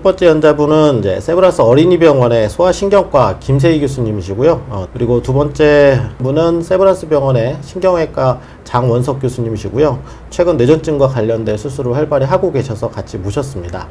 첫 번째 환자분은 이제 세브란스 어린이병원의 소아신경과 김세희 교수님이시고요. 그리고 두 번째 분은 세브란스 병원의 신경외과 장원석 교수님이시고요. 최근 뇌전증과 관련된 수술을 활발히 하고 계셔서 같이 모셨습니다.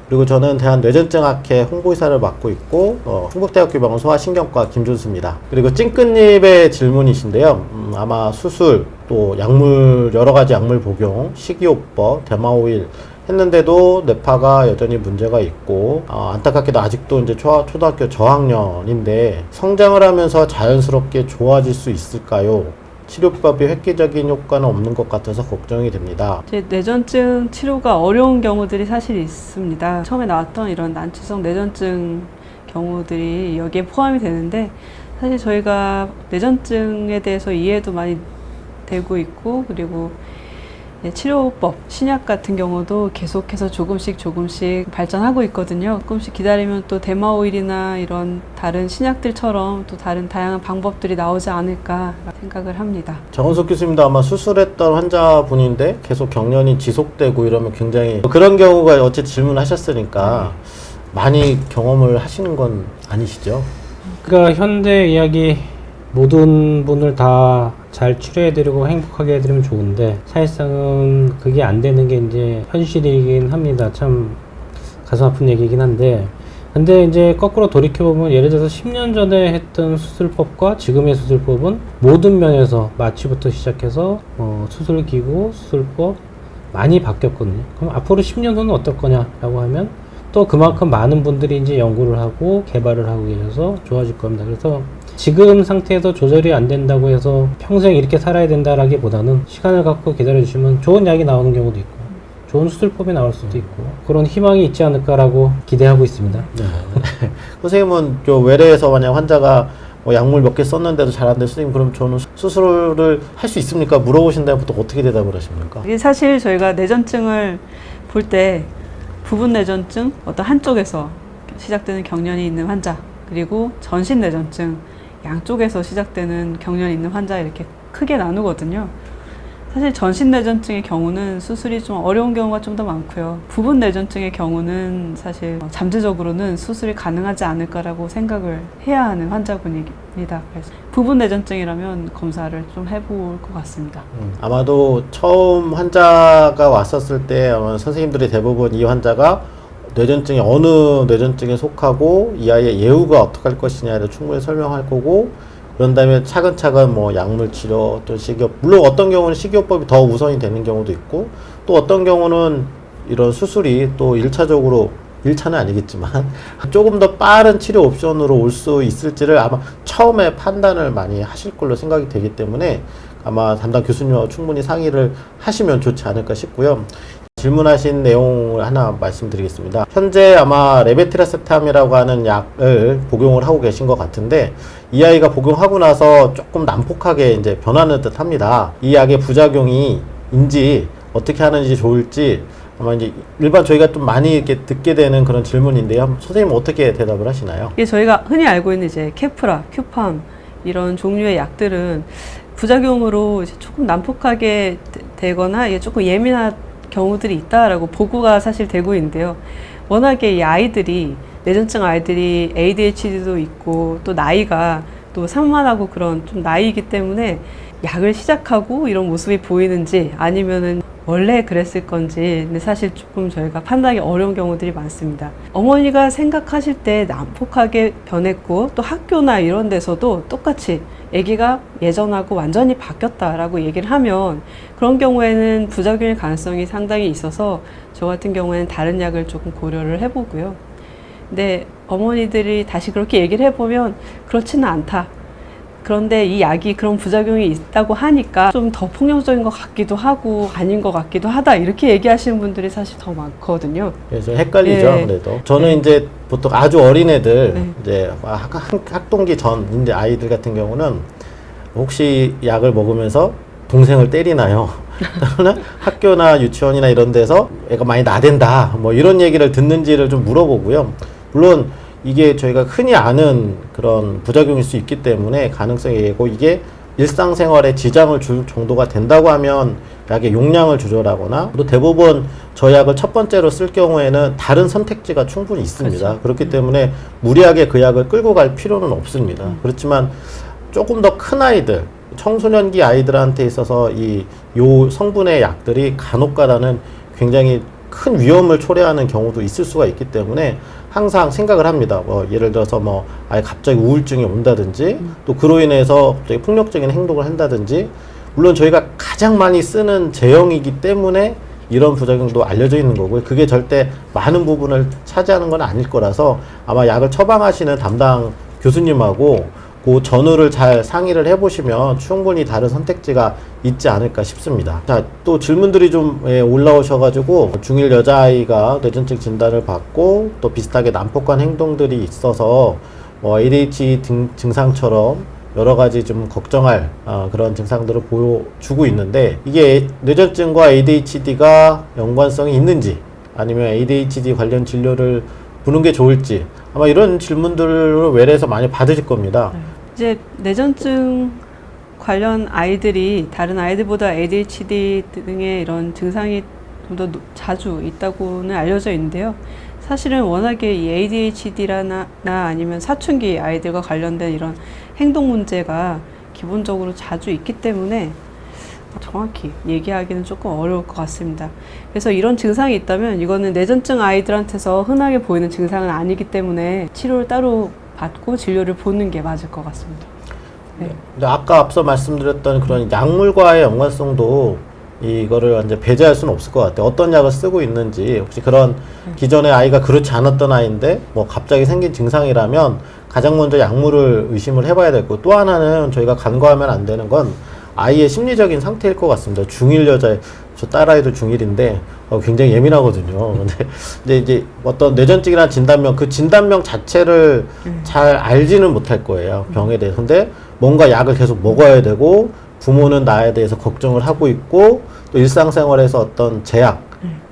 그리고 저는 대한뇌전증학회 홍보이사를 맡고 있고 충북대학교 병원 소아신경과 김준수입니다. 그리고 찡긋님의 질문이신데요. 아마 수술, 또 약물, 여러 가지 약물 복용, 식이요법, 대마오일 했는데도 뇌파가 여전히 문제가 있고 안타깝게도 아직도 이제 초등학교 저학년인데 성장을 하면서 자연스럽게 좋아질 수 있을까요? 치료법이 획기적인 효과는 없는 것 같아서 걱정이 됩니다. 뇌전증 치료가 어려운 경우들이 사실 있습니다. 처음에 나왔던 이런 난치성 뇌전증 경우들이 여기에 포함이 되는데 사실 저희가 뇌전증에 대해서 이해도 많이 되고 있고 그리고 치료법, 신약 같은 경우도 계속해서 조금씩 발전하고 있거든요. 조금씩 기다리면 또 대마오일이나 이런 다른 신약들처럼 또 다른 다양한 방법들이 나오지 않을까 생각을 합니다. 정은석 교수님도 아마 수술했던 환자분인데 계속 경련이 지속되고 이러면 굉장히 그런 경우가 어쨌든 질문하셨으니까 많이 경험을 하시는 건 아니시죠? 그러니까 현대 이야기 모든 분을 다 잘 치료해드리고 행복하게 해드리면 좋은데 사실상은 그게 안 되는 게 이제 현실이긴 합니다. 참 가슴 아픈 얘기긴 한데 근데 이제 거꾸로 돌이켜보면 예를 들어서 10년 전에 했던 수술법과 지금의 수술법은 모든 면에서 마취부터 시작해서 수술기구, 수술법 많이 바뀌었거든요. 그럼 앞으로 10년 후는 어떨 거냐라고 하면 또 그만큼 많은 분들이 이제 연구를 하고 개발을 하고 계셔서 좋아질 겁니다. 그래서 지금 상태에서 조절이 안 된다고 해서 평생 이렇게 살아야 된다라기보다는 시간을 갖고 기다려주시면 좋은 약이 나오는 경우도 있고 좋은 수술법이 나올 수도 있고 그런 희망이 있지 않을까라고 기대하고 있습니다. 네. 선생님은 외래에서 만약 환자가 약물 몇 개 썼는데도 잘 안 돼, 선생님 그럼 저는 수술을 할 수 있습니까? 물어보신다면 보통 어떻게 대답을 하십니까? 이게 사실 저희가 뇌전증을 볼 때 부분 뇌전증, 어떤 한쪽에서 시작되는 경련이 있는 환자 그리고 전신 뇌전증, 양쪽에서 시작되는 경련이 있는 환자 이렇게 크게 나누거든요. 사실 전신 뇌전증의 경우는 수술이 좀 어려운 경우가 좀 더 많고요. 부분 뇌전증의 경우는 사실 잠재적으로는 수술이 가능하지 않을까라고 생각을 해야 하는 환자분입니다. 그래서 부분 뇌전증이라면 검사를 좀 해볼 것 같습니다. 아마도 처음 환자가 왔었을 때 아마 선생님들이 대부분 이 환자가 뇌전증이 어느 뇌전증에 속하고 이 아이의 예후가 어떻게 할 것이냐를 충분히 설명할 거고 그런 다음에 차근차근 약물 치료 또 식이요법 물론 어떤 경우는 식이요법이 더 우선이 되는 경우도 있고 또 어떤 경우는 이런 수술이 또 1차는 아니겠지만 조금 더 빠른 치료 옵션으로 올 수 있을지를 아마 처음에 판단을 많이 하실 걸로 생각이 되기 때문에 아마 담당 교수님과 충분히 상의를 하시면 좋지 않을까 싶고요. 질문하신 내용을 하나 말씀드리겠습니다. 현재 아마 레베트라세탐이라고 하는 약을 복용을 하고 계신 것 같은데 이 아이가 복용하고 나서 조금 난폭하게 이제 변하는 듯 합니다. 이 약의 부작용인지 어떻게 하는지 좋을지 아마 이제 일반 저희가 좀 많이 이렇게 듣게 되는 그런 질문인데요. 선생님은 어떻게 대답을 하시나요? 이게 저희가 흔히 알고 있는 이제 케프라, 큐팜 이런 종류의 약들은 부작용으로 이제 조금 난폭하게 되거나 이게 조금 예민한 경우들이 있다라고 보고가 사실 되고 있는데요. 워낙에 이 아이들이 뇌전증 아이들이 ADHD도 있고 또 나이가 또 산만하고 그런 좀 나이이기 때문에 약을 시작하고 이런 모습이 보이는지 아니면은 원래 그랬을 건지 근데 사실 조금 저희가 판단하기 어려운 경우들이 많습니다. 어머니가 생각하실 때 난폭하게 변했고 또 학교나 이런 데서도 똑같이 아기가 예전하고 완전히 바뀌었다라고 얘기를 하면 그런 경우에는 부작용일 가능성이 상당히 있어서 저 같은 경우에는 다른 약을 조금 고려를 해보고요. 근데 어머니들이 다시 그렇게 얘기를 해보면 그렇지는 않다. 그런데 이 약이 그런 부작용이 있다고 하니까 좀 더 폭력적인 것 같기도 하고 아닌 것 같기도 하다 이렇게 얘기하시는 분들이 사실 더 많거든요. 그래서 헷갈리죠. 네. 그래도 저는 이제 보통 아주 어린 애들 이제 학동기 전 이제 아이들 같은 경우는 혹시 약을 먹으면서 동생을 때리나요? 또는 학교나 유치원이나 이런 데서 애가 많이 나댄다 이런 얘기를 듣는지를 좀 물어보고요. 물론 이게 저희가 흔히 아는 그런 부작용일 수 있기 때문에 가능성이 있고 이게 일상생활에 지장을 줄 정도가 된다고 하면 약의 용량을 조절하거나 또 대부분 저희 약을 첫 번째로 쓸 경우에는 다른 선택지가 충분히 있습니다. 그렇죠. 그렇기 때문에 무리하게 그 약을 끌고 갈 필요는 없습니다. 그렇지만 조금 더 큰 아이들, 청소년기 아이들한테 있어서 요 성분의 약들이 간혹가다는 굉장히 큰 위험을 초래하는 경우도 있을 수가 있기 때문에 항상 생각을 합니다. 뭐 예를 들어서 뭐 아예 갑자기 우울증이 온다든지 또 그로 인해서 갑자기 폭력적인 행동을 한다든지, 물론 저희가 가장 많이 쓰는 제형이기 때문에 이런 부작용도 알려져 있는 거고요. 그게 절대 많은 부분을 차지하는 건 아닐 거라서 아마 약을 처방하시는 담당 교수님하고 그 전후를 잘 상의를 해보시면 충분히 다른 선택지가 있지 않을까 싶습니다. 자, 또 질문들이 좀 올라오셔가지고 중1 여자아이가 뇌전증 진단을 받고 또 비슷하게 난폭한 행동들이 있어서 ADHD 증상처럼 여러 가지 좀 걱정할 그런 증상들을 보여주고 있는데, 이게 뇌전증과 ADHD가 연관성이 있는지 아니면 ADHD 관련 진료를 보는 게 좋을지 아마 이런 질문들을 외래에서 많이 받으실 겁니다. 이제 뇌전증 관련 아이들이 다른 아이들보다 ADHD 등의 이런 증상이 좀 더 자주 있다고는 알려져 있는데요. 사실은 워낙에 이 ADHD나 아니면 사춘기 아이들과 관련된 이런 행동 문제가 기본적으로 자주 있기 때문에 정확히 얘기하기는 조금 어려울 것 같습니다. 그래서 이런 증상이 있다면 이거는 뇌전증 아이들한테서 흔하게 보이는 증상은 아니기 때문에 치료를 따로 받고 진료를 보는 게 맞을 것 같습니다. 네. 근데 아까 앞서 말씀드렸던 그런 약물과의 연관성도 이거를 이제 배제할 수는 없을 것 같아요. 어떤 약을 쓰고 있는지, 혹시 그런 기존에 아이가 그렇지 않았던 아이인데 뭐 갑자기 생긴 증상이라면 가장 먼저 약물을 의심을 해봐야 되고, 또 하나는 저희가 간과하면 안 되는 건 아이의 심리적인 상태일 것 같습니다. 중1 여자애, 저 딸아이도 중1인데 굉장히 예민하거든요. 근데 이제 어떤 뇌전증이라는 진단명, 그 진단명 자체를 잘 알지는 못할 거예요. 병에 대해서. 근데 뭔가 약을 계속 먹어야 되고, 부모는 나에 대해서 걱정을 하고 있고, 또 일상생활에서 어떤 제약,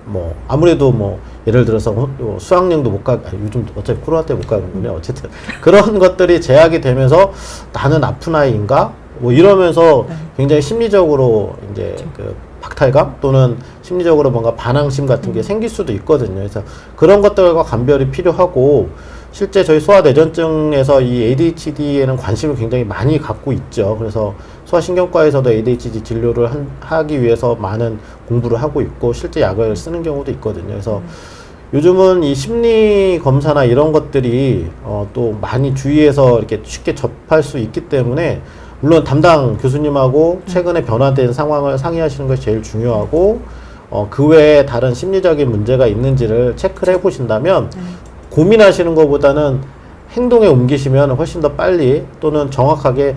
뭐 아무래도 뭐 예를 들어서 수학여행도 못 가, 요즘 어차피 코로나 때문에 못 가는군요. 어쨌든 그런 것들이 제약이 되면서 나는 아픈 아이인가? 뭐 이러면서 굉장히 심리적으로 이제 그 박탈감 또는 심리적으로 뭔가 반항심 같은 게 생길 수도 있거든요. 그래서 그런 것들과 감별이 필요하고, 실제 저희 소아뇌전증에서 이 ADHD에는 관심을 굉장히 많이 갖고 있죠. 그래서 소아신경과에서도 ADHD 진료를 하기 위해서 많은 공부를 하고 있고 실제 약을 쓰는 경우도 있거든요. 그래서 요즘은 이 심리 검사나 이런 것들이 또 많이 주위에서 이렇게 쉽게 접할 수 있기 때문에, 물론 담당 교수님하고 최근에 변화된 상황을 상의하시는 것이 제일 중요하고, 그 외에 다른 심리적인 문제가 있는지를 체크를 해보신다면 고민하시는 것보다는 행동에 옮기시면 훨씬 더 빨리 또는 정확하게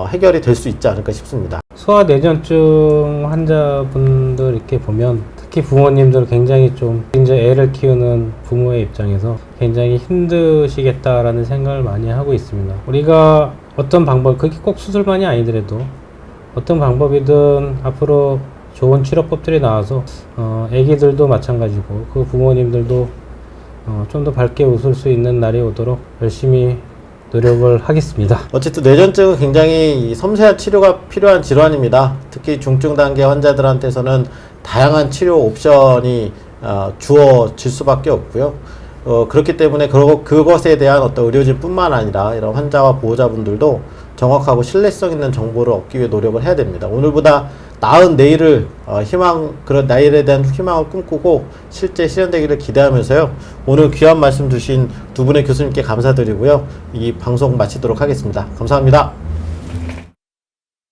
해결이 될 수 있지 않을까 싶습니다. 소아뇌전증 환자분들 이렇게 보면 특히 부모님들 굉장히 좀 이제 애를 키우는 부모의 입장에서 굉장히 힘드시겠다라는 생각을 많이 하고 있습니다. 우리가 어떤 방법, 그게 꼭 수술만이 아니더라도 어떤 방법이든 앞으로 좋은 치료법들이 나와서 애기들도 마찬가지고 그 부모님들도 좀 더 밝게 웃을 수 있는 날이 오도록 열심히 노력을 하겠습니다. 어쨌든 뇌전증은 굉장히 섬세한 치료가 필요한 질환입니다. 특히 중증 단계 환자들한테서는 다양한 치료 옵션이 주어질 수밖에 없고요. 그렇기 때문에 그것에 대한 어떤 의료진뿐만 아니라 이런 환자와 보호자분들도 정확하고 신뢰성 있는 정보를 얻기 위해 노력을 해야 됩니다. 오늘보다 나은 내일을 그런 내일에 대한 희망을 꿈꾸고 실제 실현되기를 기대하면서요. 오늘 귀한 말씀 주신 두 분의 교수님께 감사드리고요. 이 방송 마치도록 하겠습니다. 감사합니다.